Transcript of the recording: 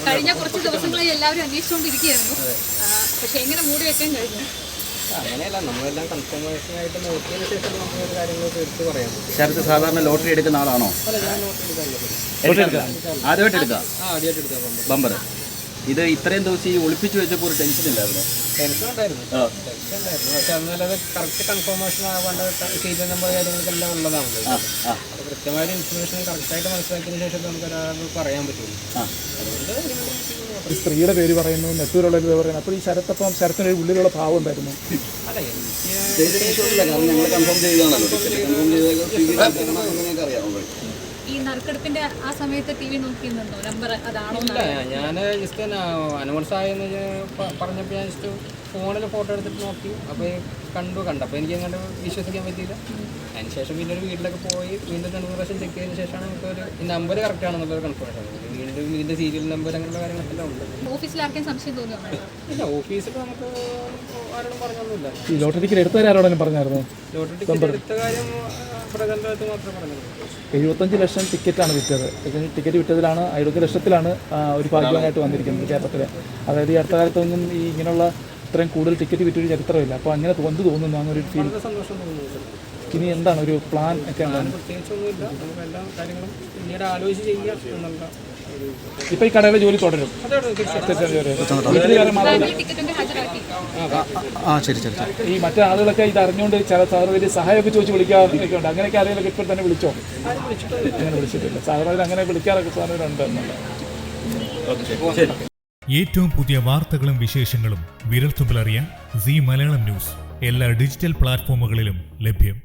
കഴിഞ്ഞ കുറച്ച് ദിവസങ്ങളായി എല്ലാവരും അന്വേഷിച്ചുകൊണ്ടിരിക്കുകയായിരുന്നു. പക്ഷെ എങ്ങനെ മൂടി വെക്കാൻ കഴിഞ്ഞു? അങ്ങനെയല്ല, നമ്മളെല്ലാം കൺഫർമേഷനായിട്ട് നോക്കിയതിന് ശേഷം നമുക്ക് കാര്യങ്ങളൊക്കെ എടുത്ത് പറയാം. ശരത്ത് സാധാരണ ലോട്ടറി എടുക്കുന്ന ആളാണോ? അല്ല, ഞാൻ ലോട്ടറി എടുക്കാം. ആദ്യമായിട്ട് എടുക്കാം. ആദ്യമായിട്ട് എടുക്കാം ബമ്പർ. ഇത് ഇത്രയും ദിവസം ഈ ഒളിപ്പിച്ച് വെച്ചപ്പോൾ ഒരു ടെൻഷൻ ഇല്ലായിരുന്നു? ടെൻഷൻ ഉണ്ടായിരുന്നു. പക്ഷെ അന്നല്ലാതെ കറക്റ്റ് കൺഫർമേഷൻ ആവേണ്ട സീരിയൽ നമ്പർ കാര്യങ്ങൾക്കെല്ലാം ഉള്ളതാണല്ലോ. അപ്പോൾ കൃത്യമായിട്ട് ഇൻഫർമേഷൻ കറക്റ്റായിട്ട് മനസ്സിലാക്കിയതിന് ശേഷം നമുക്ക് ഒരാൾക്ക് പറയാൻ പറ്റുള്ളൂ. അതുകൊണ്ട് സ്ത്രീയുടെ പേര് പറയുന്നു, നെട്ടൂരുള്ള പേര് പറയുന്നു. അപ്പോൾ ഈ ശരത്തപ്പം ശരത്തിൻ്റെ ഉള്ളിലുള്ള ഭാവം ഉണ്ടായിരുന്നു. അല്ല, ഈ നറുക്കെടുപ്പിന്റെ ആ സമയത്ത് ടി വി നോക്കിയിരുന്നോ നമ്പർ അതാണോ? ഇല്ല, ഞാൻ ജസ്റ്റ് അനൗൺസ് ആയെന്ന് പറഞ്ഞപ്പോൾ ഞാൻ ജസ്റ്റ് ഫോണിൽ ഫോട്ടോ എടുത്തിട്ട് നോക്കി. അപ്പോൾ കണ്ടപ്പോൾ എനിക്ക് അങ്ങോട്ട് വിശ്വസിക്കാൻ പറ്റിയില്ല. അതിനുശേഷം പിന്നെ ഒരു വീട്ടിലൊക്കെ പോയി വീണ്ടും 2 പ്രാവശ്യം ചെക്ക് ചെയ്തതിന് ശേഷമാണ് നമുക്കൊരു നമ്പർ കറക്റ്റ് ആണെന്നുള്ളൊരു കൺഫർമേഷൻ. വീണ്ടും ഇതിൻ്റെ സീരിയൽ നമ്പർ അങ്ങനെയുള്ള കാര്യങ്ങളെല്ലാം ഉണ്ട്. ഓഫീസിൽ ആർക്കും സംശയം തോന്നുന്നു? ഇല്ല, ഓഫീസിൽ നമുക്ക് ആരോടും പറഞ്ഞൊന്നുമില്ല. ഈ ലോട്ടറി ടിക്കറ്റ് എടുത്തവരെ ആരോടും പറഞ്ഞായിരുന്നു? ലോട്ടറി ടിക്കറ്റ് എടുത്ത കാര്യം പ്രചണ്ഡത്ത് മാത്രമേ പറഞ്ഞുള്ളൂ. 75 ലക്ഷം ടിക്കറ്റാണ് വിറ്റത്. ടിക്കറ്റ് വിറ്റതിലാണ് 70 ലക്ഷത്തിലാണ് ഒരു ഭാഗ്യമായിട്ട് വന്നിരിക്കുന്നത് കേരളത്തിൽ. അതായത് ഈ അടുത്ത കാലത്തൊന്നും ഈ ഇങ്ങനെയുള്ള ഇത്രയും കൂടുതൽ ടിക്കറ്റ് വിറ്റൊരു ചരിത്രമില്ല. അപ്പോൾ അങ്ങനെ തോന്നുന്നു അങ്ങനെ ഒരു ഫീൽ. സന്തോഷം തോന്നുന്നു. ഇനി എന്താണ് ഒരു പ്ലാൻ ഒക്കെ എന്താണ്? പ്രത്യേകിച്ചൊന്നുമില്ല, നമുക്ക് എല്ലാ കാര്യങ്ങളും പിന്നീട് ആലോചിച്ച് ചെയ്യാം എന്നുള്ള. ഇപ്പോൾ ഈ കടയിലെ ജോലി തുടരും? ഈ മറ്റേ ആളുകളൊക്കെ ഇത് അറിഞ്ഞുകൊണ്ട് ചില സാഹചര്യം സഹായമൊക്കെ ചോദിച്ച് വിളിക്കാറൊക്കെ ഉണ്ട്. അങ്ങനെയൊക്കെ ആരെങ്കിലൊക്കെ ഇപ്പോൾ തന്നെ വിളിച്ചോ? അങ്ങനെ വിളിച്ചിട്ടില്ല. സാധാരണ അങ്ങനെ വിളിക്കാറൊക്കെ സാധനങ്ങളുണ്ട് എന്നല്ല. ഏറ്റവും പുതിയ വാർത്തകളും വിശേഷങ്ങളും വിരൽത്തുമ്പിലറിയാൻ സീ മലയാളം ന്യൂസ് എല്ലാ ഡിജിറ്റൽ പ്ലാറ്റ്ഫോമുകളിലും ലഭ്യം.